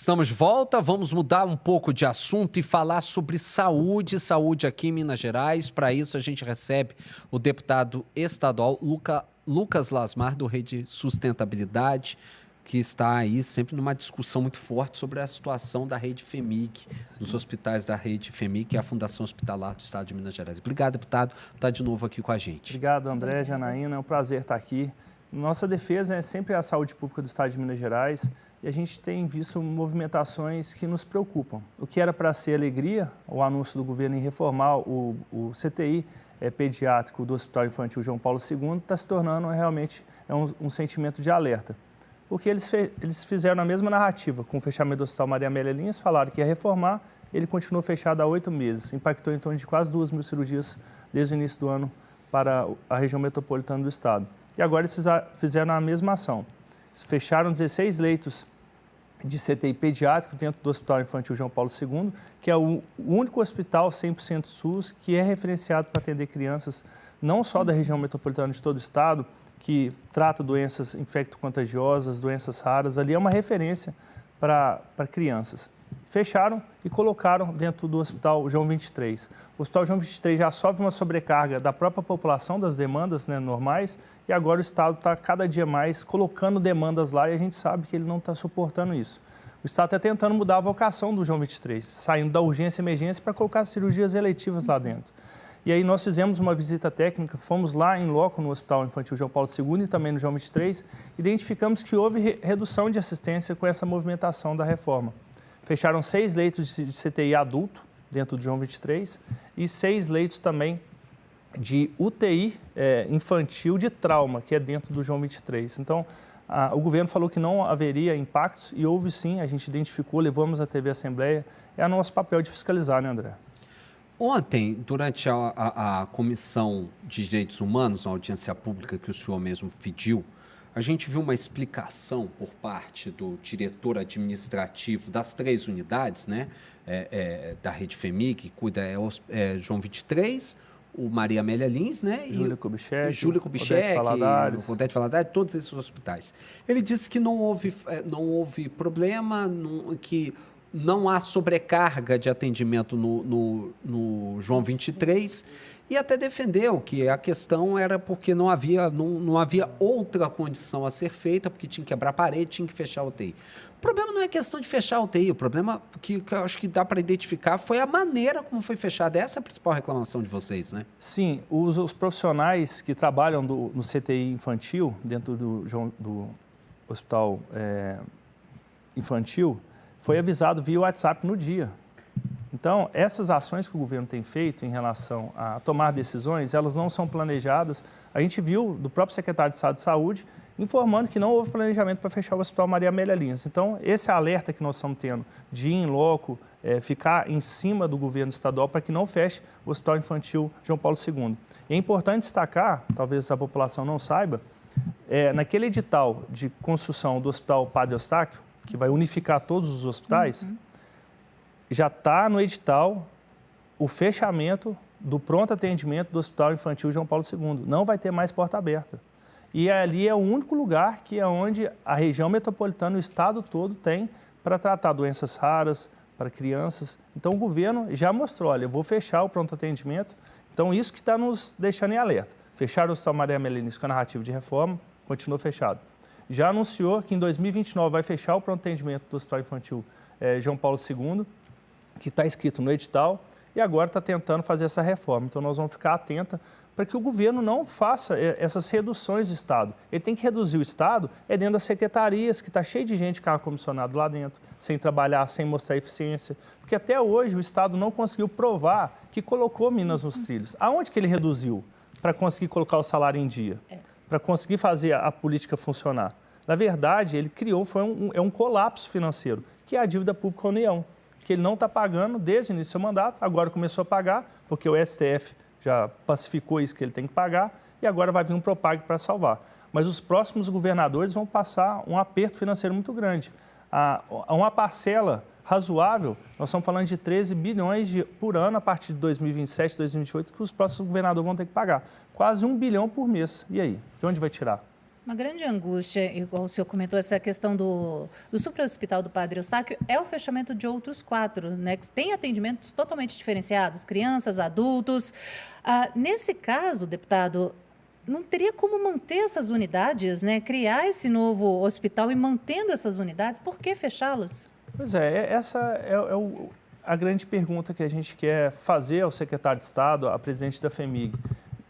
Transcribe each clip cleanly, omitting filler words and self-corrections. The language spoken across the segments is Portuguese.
Estamos de volta, vamos mudar um pouco de assunto e falar sobre saúde aqui em Minas Gerais. Para isso, a gente recebe o deputado estadual Lucas Lasmar, do Rede Sustentabilidade, que está aí sempre numa discussão muito forte sobre a situação da Rede FEMIG, dos hospitais da Rede FEMIG, que é a Fundação Hospitalar do Estado de Minas Gerais. Obrigado, deputado, por estar de novo aqui com a gente. Obrigado, André, Janaína, é um prazer estar aqui. Nossa defesa é sempre a saúde pública do Estado de Minas Gerais e a gente tem visto movimentações que nos preocupam. O que era para ser alegria, o anúncio do governo em reformar o CTI pediátrico do Hospital Infantil João Paulo II, está se tornando realmente um sentimento de alerta. Porque eles fizeram a mesma narrativa com o fechamento do Hospital Maria Amélia Lins, falaram que ia reformar, ele continuou fechado há 8 meses, impactou em torno de quase 2.000 cirurgias desde o início do ano para a região metropolitana do Estado. E agora eles fizeram a mesma ação. Fecharam 16 leitos de CTI pediátrico dentro do Hospital Infantil João Paulo II, que é o único hospital 100% SUS que é referenciado para atender crianças não só da região metropolitana de todo o Estado, que trata doenças infecto-contagiosas, doenças raras. Ali é uma referência para crianças. Fecharam e colocaram dentro do Hospital João 23. O Hospital João 23 já sofre uma sobrecarga da própria população, das demandas normais, e agora o Estado está cada dia mais colocando demandas lá e a gente sabe que ele não está suportando isso. O Estado está tentando mudar a vocação do João 23, saindo da urgência e emergência para colocar cirurgias eletivas lá dentro. E aí nós fizemos uma visita técnica, fomos lá em loco no Hospital Infantil João Paulo II e também no João 23, identificamos que houve redução de assistência com essa movimentação da reforma. Fecharam 6 leitos de CTI adulto dentro do João 23 e 6 leitos também de UTI infantil de trauma, que é dentro do João 23. Então, o governo falou que não haveria impactos e houve sim, a gente identificou, levamos à TV Assembleia, é o nosso papel de fiscalizar, né, André? Ontem, durante a Comissão de Direitos Humanos, na audiência pública que o senhor mesmo pediu, a gente viu uma explicação por parte do diretor administrativo das 3 unidades, né, da Rede FEMIG, que cuida João 23, o Maria Amélia Lins, né, Júlia Kubitschek, Odete Valadares, todos esses hospitais. Ele disse que não houve problema, que não há sobrecarga de atendimento no João 23 e até defendeu que a questão era porque não havia outra condição a ser feita, porque tinha que quebrar a parede, tinha que fechar a UTI. O problema não é questão de fechar a UTI, o problema que eu acho que dá para identificar foi a maneira como foi fechada. Essa é a principal reclamação de vocês, né? Sim, os profissionais que trabalham no CTI infantil, dentro do Hospital Infantil, foi avisado via WhatsApp no dia. Então, essas ações que o governo tem feito em relação a tomar decisões, elas não são planejadas. A gente viu do próprio secretário de Estado de Saúde informando que não houve planejamento para fechar o Hospital Maria Amélia Lins. Então, esse alerta que nós estamos tendo de ir em loco, ficar em cima do governo estadual para que não feche o Hospital Infantil João Paulo II. E é importante destacar, talvez a população não saiba, naquele edital de construção do Hospital Padre Eustáquio, que vai unificar todos os hospitais, já está no edital o fechamento do pronto atendimento do Hospital Infantil João Paulo II. Não vai ter mais porta aberta. E ali é o único lugar que é onde a região metropolitana, o estado todo, tem para tratar doenças raras para crianças. Então o governo já mostrou, olha, eu vou fechar o pronto atendimento. Então isso que está nos deixando em alerta. Fechar o Hospital Maria Amélia Lins com a narrativa de reforma, continua fechado. Já anunciou que em 2029 vai fechar o pronto atendimento do Hospital Infantil João Paulo II, que está escrito no edital, e agora está tentando fazer essa reforma. Então, nós vamos ficar atentos para que o governo não faça essas reduções do Estado. Ele tem que reduzir o Estado dentro das secretarias, que está cheio de gente carro comissionado lá dentro, sem trabalhar, sem mostrar eficiência. Porque até hoje o Estado não conseguiu provar que colocou Minas nos trilhos. Aonde que ele reduziu para conseguir colocar o salário em dia? Para conseguir fazer a política funcionar? Na verdade, ele criou, um colapso financeiro, que é a dívida pública com a União, que ele não está pagando desde o início do seu mandato, agora começou a pagar, porque o STF já pacificou isso que ele tem que pagar, e agora vai vir um Propag para salvar. Mas os próximos governadores vão passar um aperto financeiro muito grande. Uma parcela razoável, nós estamos falando de 13 bilhões por ano a partir de 2027, 2028, que os próximos governadores vão ter que pagar. Quase 1 bilhão por mês. E aí? De onde vai tirar? Uma grande angústia, igual o senhor comentou, essa questão do supra-hospital do Padre Eustáquio, é o fechamento de outros 4, né, que tem atendimentos totalmente diferenciados, crianças, adultos. Nesse caso, deputado, não teria como manter essas unidades, né, criar esse novo hospital e mantendo essas unidades, por que fechá-las? Pois é, essa é a grande pergunta que a gente quer fazer ao secretário de Estado, à presidente da FEMIG.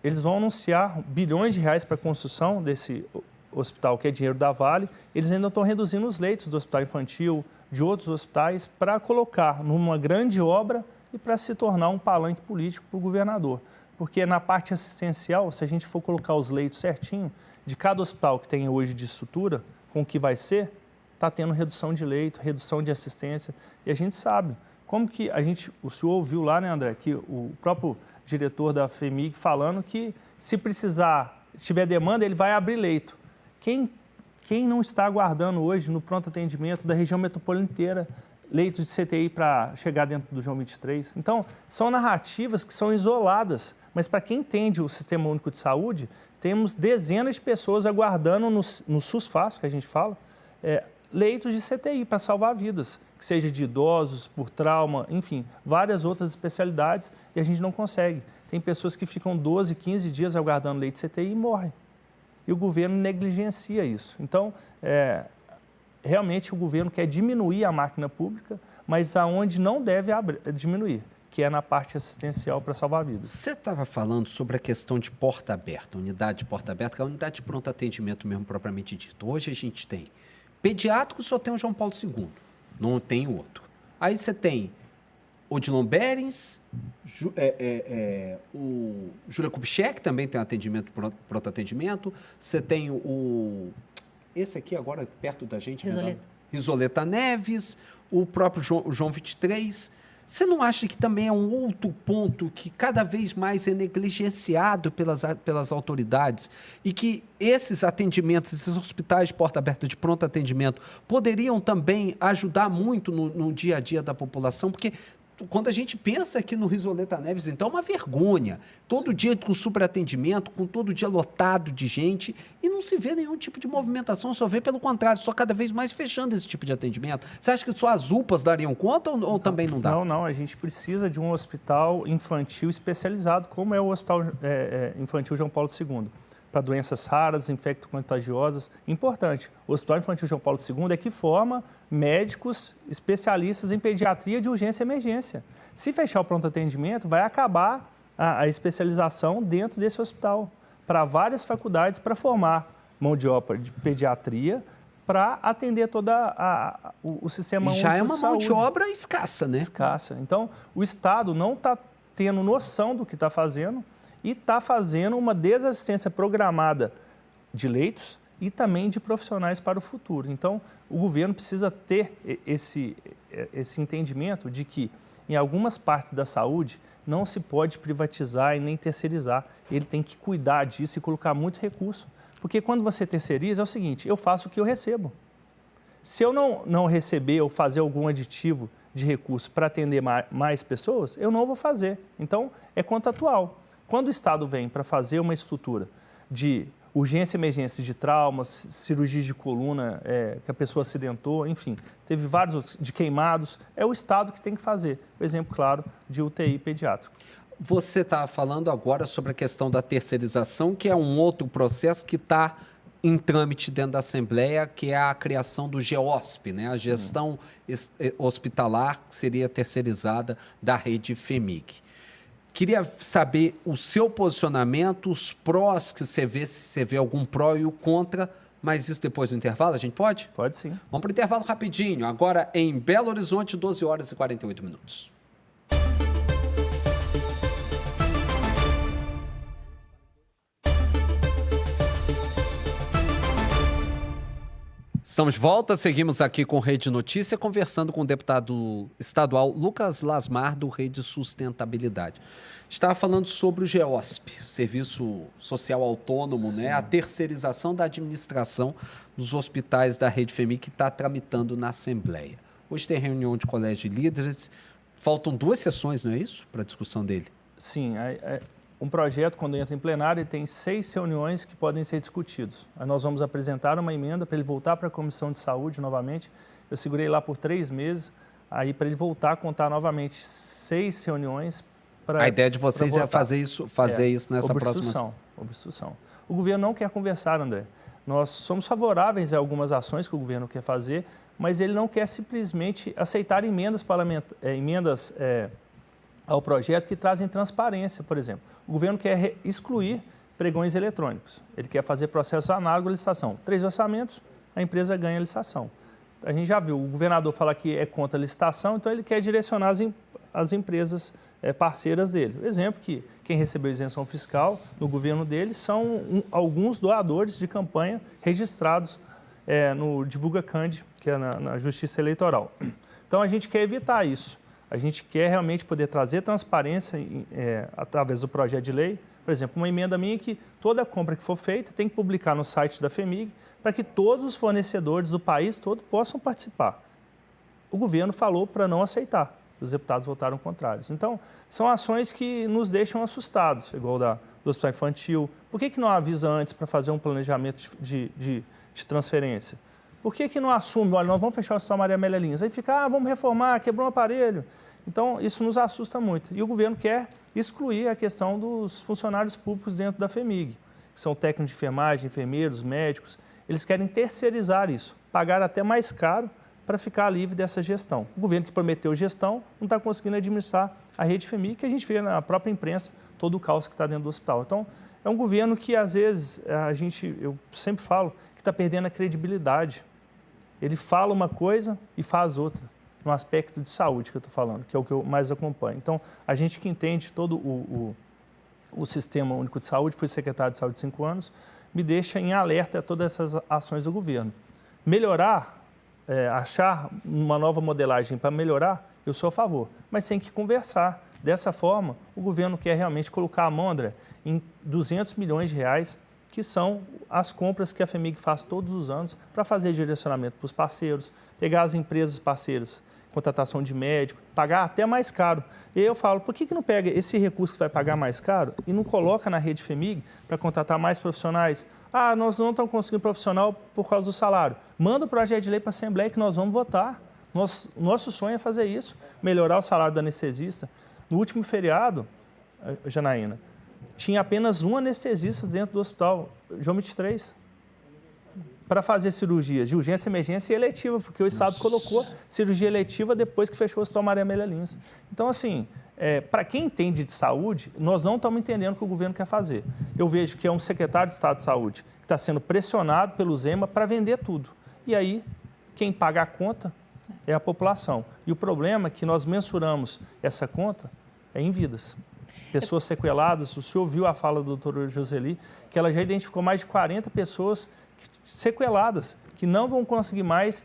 Eles vão anunciar bilhões de reais para a construção desse hospital, que é dinheiro da Vale. Eles ainda estão reduzindo os leitos do hospital infantil, de outros hospitais, para colocar numa grande obra e para se tornar um palanque político para o governador. Porque na parte assistencial, se a gente for colocar os leitos certinho, de cada hospital que tem hoje de estrutura, com o que vai ser, está tendo redução de leito, redução de assistência. E a gente sabe como que o senhor ouviu lá, né, André, que o próprio diretor da FEMIG falando que se precisar, tiver demanda, ele vai abrir leito. Quem não está aguardando hoje no pronto atendimento da região metropolitana inteira leitos de CTI para chegar dentro do João 23? Então, são narrativas que são isoladas, mas para quem entende o Sistema Único de Saúde, temos dezenas de pessoas aguardando no SUS Fácil, que a gente fala, leitos de CTI para salvar vidas, que seja de idosos, por trauma, enfim, várias outras especialidades, e a gente não consegue. Tem pessoas que ficam 12, 15 dias aguardando leite de CTI e morrem. E o governo negligencia isso. Então, realmente o governo quer diminuir a máquina pública, mas aonde não deve diminuir, que é na parte assistencial para salvar vidas. Você estava falando sobre a questão de porta aberta, unidade de porta aberta, que é a unidade de pronto atendimento mesmo propriamente dito. Hoje a gente tem pediátrico, só tem o João Paulo II, não tem outro. Aí você tem Odilon Berens, o Júlia Kubitschek também tem atendimento, pronto atendimento. Você tem esse aqui agora perto da gente, Risoleta Neves, o próprio João 23. Você não acha que também é um outro ponto que cada vez mais é negligenciado pelas autoridades e que esses atendimentos, esses hospitais de porta aberta de pronto atendimento poderiam também ajudar muito no dia a dia da população? Porque quando a gente pensa aqui no Risoleta Neves, então é uma vergonha. Todo dia com superatendimento, com todo dia lotado de gente, e não se vê nenhum tipo de movimentação, só vê pelo contrário, só cada vez mais fechando esse tipo de atendimento. Você acha que só as UPAs dariam conta ou também não dá? Não, a gente precisa de um hospital infantil especializado, como é o Hospital Infantil João Paulo II, para doenças raras, infecto-contagiosas. Importante, o Hospital Infantil João Paulo II é que forma médicos especialistas em pediatria de urgência e emergência. Se fechar o pronto atendimento, vai acabar a especialização dentro desse hospital, para várias faculdades, para formar mão de obra de pediatria, para atender todo o sistema único de saúde. Já é uma mão de obra escassa, né? Escassa. Então, o Estado não está tendo noção do que está fazendo e está fazendo uma desassistência programada de leitos e também de profissionais para o futuro. Então, o governo precisa ter esse entendimento de que, em algumas partes da saúde, não se pode privatizar e nem terceirizar. Ele tem que cuidar disso e colocar muito recurso. Porque quando você terceiriza, é o seguinte, eu faço o que eu recebo. Se eu não receber ou fazer algum aditivo de recurso para atender mais pessoas, eu não vou fazer. Então, é contratual. Quando o Estado vem para fazer uma estrutura de urgência e emergência de traumas, cirurgias de coluna, que a pessoa acidentou, enfim, teve vários outros, de queimados, é o Estado que tem que fazer. O exemplo, claro, de UTI pediátrico. Você está falando agora sobre a questão da terceirização, que é um outro processo que está em trâmite dentro da Assembleia, que é a criação do GEOSP, né? A gestão hospitalar que seria terceirizada da rede FEMIG. Queria saber o seu posicionamento, os prós que você vê, se você vê algum pró e o contra, mas isso depois do intervalo, a gente pode? Pode sim. Vamos para o intervalo rapidinho, agora em Belo Horizonte, 12 horas e 48 minutos. Estamos de volta, seguimos aqui com Rede Notícia, conversando com o deputado estadual Lucas Lasmar, do Rede Sustentabilidade. Estava falando sobre o GEOSP, Serviço Social Autônomo, né? A terceirização da administração dos hospitais da Rede FEMIG, que está tramitando na Assembleia. Hoje tem reunião de colégio de líderes, faltam 2 sessões, não é isso, para a discussão dele? Sim, um projeto, quando entra em plenário, ele tem 6 reuniões que podem ser discutidos. Aí nós vamos apresentar uma emenda para ele voltar para a Comissão de Saúde novamente. Eu segurei lá por 3 meses, aí para ele voltar a contar novamente 6 reuniões. A ideia de vocês é fazer isso nessa próxima... Obstrução. O governo não quer conversar, André. Nós somos favoráveis a algumas ações que o governo quer fazer, mas ele não quer simplesmente aceitar emendas ao projeto que trazem transparência, por exemplo. O governo quer excluir pregões eletrônicos. Ele quer fazer processo análogo à licitação. 3 orçamentos, a empresa ganha a licitação. A gente já viu, o governador fala que é contra a licitação, então ele quer direcionar as empresas parceiras dele. Exemplo que quem recebeu isenção fiscal no governo dele são alguns doadores de campanha registrados no Divulga Cande, que é na Justiça Eleitoral. Então a gente quer evitar isso. A gente quer realmente poder trazer transparência através do projeto de lei. Por exemplo, uma emenda minha que toda compra que for feita tem que publicar no site da FEMIG para que todos os fornecedores do país todo possam participar. O governo falou para não aceitar. Os deputados votaram contrários. Então, são ações que nos deixam assustados, igual do Hospital Infantil. Por que não avisa antes para fazer um planejamento de transferência? Por que não assume, olha, nós vamos fechar o Hospital Maria Amélia Lins? Aí fica, vamos reformar, quebrou um aparelho. Então, isso nos assusta muito. E o governo quer excluir a questão dos funcionários públicos dentro da FEMIG, que são técnicos de enfermagem, enfermeiros, médicos. Eles querem terceirizar isso, pagar até mais caro para ficar livre dessa gestão. O governo que prometeu gestão não está conseguindo administrar a rede FEMIG, que a gente vê na própria imprensa todo o caos que está dentro do hospital. Então, é um governo que, às vezes, eu sempre falo que está perdendo a credibilidade. Ele fala uma coisa e faz outra, no aspecto de saúde que eu estou falando, que é o que eu mais acompanho. Então, a gente que entende todo o Sistema Único de Saúde, fui secretário de Saúde 5 anos, me deixa em alerta a todas essas ações do governo. Melhorar, achar uma nova modelagem para melhorar, eu sou a favor, mas tem que conversar. Dessa forma, o governo quer realmente colocar a mão, André, em 200 milhões de reais, que são as compras que a FEMIG faz todos os anos para fazer direcionamento para os parceiros, pegar as empresas parceiras, contratação de médico, pagar até mais caro. E eu falo, por que não pega esse recurso que vai pagar mais caro e não coloca na rede FEMIG para contratar mais profissionais? Ah, nós não estamos conseguindo profissional por causa do salário. Manda o projeto de lei para a Assembleia que nós vamos votar. Nosso sonho é fazer isso, melhorar o salário do anestesista. No último feriado, Janaína, tinha apenas um anestesista dentro do hospital, João 23, para fazer cirurgia de urgência, emergência e eletiva, porque o Estado colocou cirurgia eletiva depois que fechou o Hospital Maria Amélia Lins. Então, assim, para quem entende de saúde, nós não estamos entendendo o que o governo quer fazer. Eu vejo que é um secretário de Estado de Saúde que está sendo pressionado pelo Zema para vender tudo. E aí, quem paga a conta é a população. E o problema é que nós mensuramos essa conta em vidas. Pessoas sequeladas, o senhor viu a fala do doutor Joseli, que ela já identificou mais de 40 pessoas sequeladas, que não vão conseguir mais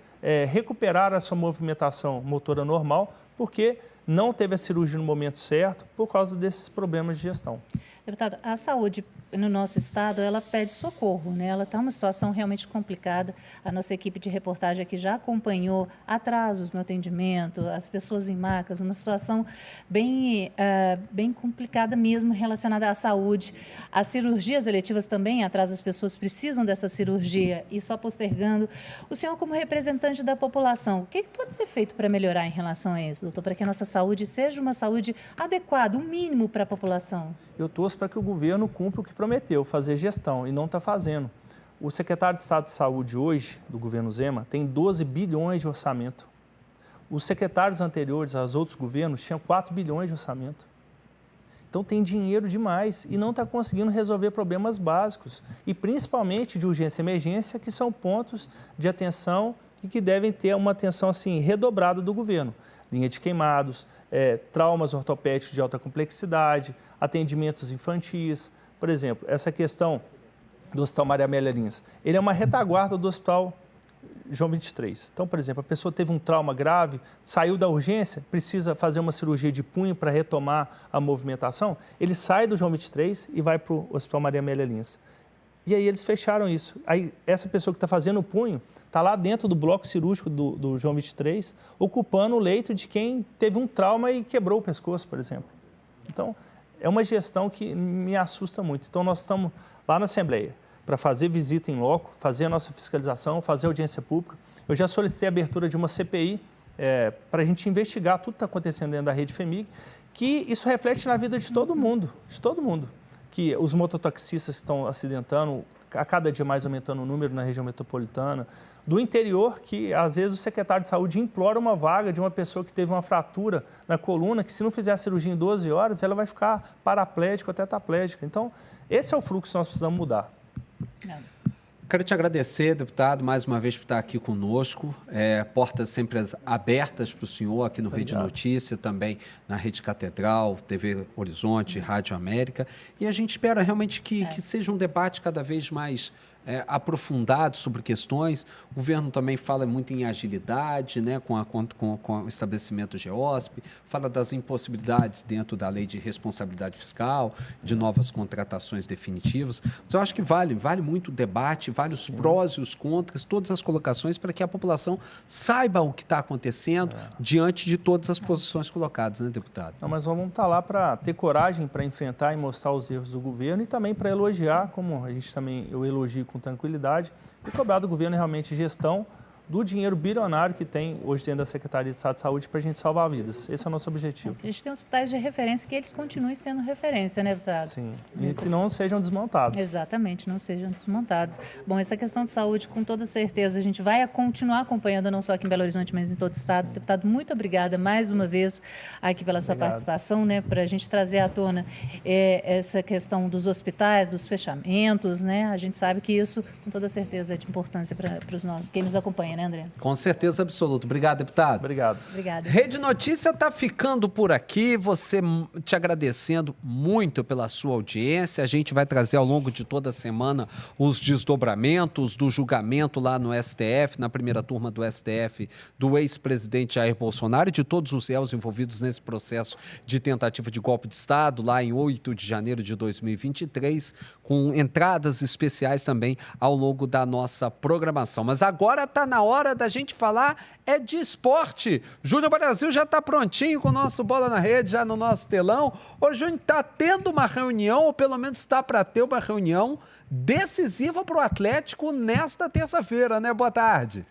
recuperar a sua movimentação motora normal, porque não teve a cirurgia no momento certo, por causa desses problemas de gestão. Deputado, a saúde no nosso estado, ela pede socorro, né? Ela está numa situação realmente complicada. A nossa equipe de reportagem aqui já acompanhou atrasos no atendimento, as pessoas em macas, uma situação bem complicada mesmo relacionada à saúde. As cirurgias eletivas também atrasam, as pessoas precisam dessa cirurgia e só postergando. O senhor, como representante da população, o que pode ser feito para melhorar em relação a isso, doutor, para que a nossa saúde seja uma saúde adequada, o mínimo para a população? Eu torço para que o governo cumpra o que prometeu, fazer gestão, e não está fazendo. O secretário de Estado de Saúde hoje, do governo Zema, tem 12 bilhões de orçamento. Os secretários anteriores aos outros governos tinham 4 bilhões de orçamento. Então tem dinheiro demais e não está conseguindo resolver problemas básicos, e principalmente de urgência e emergência, que são pontos de atenção e que devem ter uma atenção assim, redobrada do governo. Linha de queimados, traumas ortopédicos de alta complexidade, atendimentos infantis. Por exemplo, essa questão do Hospital Maria Amélia Lins, ele é uma retaguarda do Hospital João 23. Então, por exemplo, a pessoa teve um trauma grave, saiu da urgência, precisa fazer uma cirurgia de punho para retomar a movimentação, ele sai do João 23 e vai para o Hospital Maria Amélia Lins. E aí eles fecharam isso. Aí essa pessoa que está fazendo o punho está lá dentro do bloco cirúrgico do João 23, ocupando o leito de quem teve um trauma e quebrou o pescoço, por exemplo. Então, é uma gestão que me assusta muito. Então, nós estamos lá na Assembleia para fazer visita em loco, fazer a nossa fiscalização, fazer audiência pública. Eu já solicitei a abertura de uma CPI para a gente investigar tudo que está acontecendo dentro da rede FEMIG, que isso reflete na vida de todo mundo, que os mototaxistas estão acidentando, a cada dia mais aumentando o número na região metropolitana, do interior, que às vezes o secretário de saúde implora uma vaga de uma pessoa que teve uma fratura na coluna, que se não fizer a cirurgia em 12 horas, ela vai ficar paraplégica ou tetraplégica. Então, esse é o fluxo que nós precisamos mudar. Quero te agradecer, deputado, mais uma vez por estar aqui conosco. Portas sempre abertas para o senhor aqui no Rede Notícia, também na Rede Catedral, TV Horizonte, Rádio América. E a gente espera realmente que seja um debate cada vez mais aprofundado sobre questões. O governo também fala muito em agilidade, né, com o estabelecimento GEOSP, fala das impossibilidades dentro da lei de responsabilidade fiscal, de novas contratações definitivas. Mas eu acho que vale muito o debate, vale os prós e os contras, todas as colocações, para que a população saiba o que está acontecendo diante de todas as posições colocadas, né, deputado? Não, mas vamos estar lá para ter coragem para enfrentar e mostrar os erros do governo e também para elogiar, como a gente também, eu elogio com tranquilidade, e cobrar do governo realmente gestão do dinheiro bilionário que tem hoje dentro da Secretaria de Estado de Saúde para a gente salvar vidas. Esse é o nosso objetivo. A gente tem hospitais de referência, que eles continuem sendo referência, né, deputado? Sim, e que não sejam desmontados. Exatamente, não sejam desmontados. Bom, essa questão de saúde, com toda certeza, a gente vai continuar acompanhando, não só aqui em Belo Horizonte, mas em todo o estado. Deputado, muito obrigada mais uma vez aqui pela sua participação, né, para a gente trazer à tona essa questão dos hospitais, dos fechamentos, né? A gente sabe que isso, com toda certeza, é de importância para os nossos, quem nos acompanha, né, André? Com certeza absoluta. Obrigado, deputado. Obrigado. Obrigada. Rede Notícia está ficando por aqui. Você te agradecendo muito pela sua audiência. A gente vai trazer ao longo de toda a semana os desdobramentos do julgamento lá no STF, na primeira turma do STF, do ex-presidente Jair Bolsonaro e de todos os réus envolvidos nesse processo de tentativa de golpe de Estado, lá em 8 de janeiro de 2023, com entradas especiais também ao longo da nossa programação. Mas agora está na hora da gente falar de esporte. Júnior Brasil já está prontinho com o nosso Bola na Rede, já no nosso telão. Ô, Júnior, está tendo uma reunião, ou pelo menos está para ter uma reunião decisiva para o Atlético nesta terça-feira, né? Boa tarde.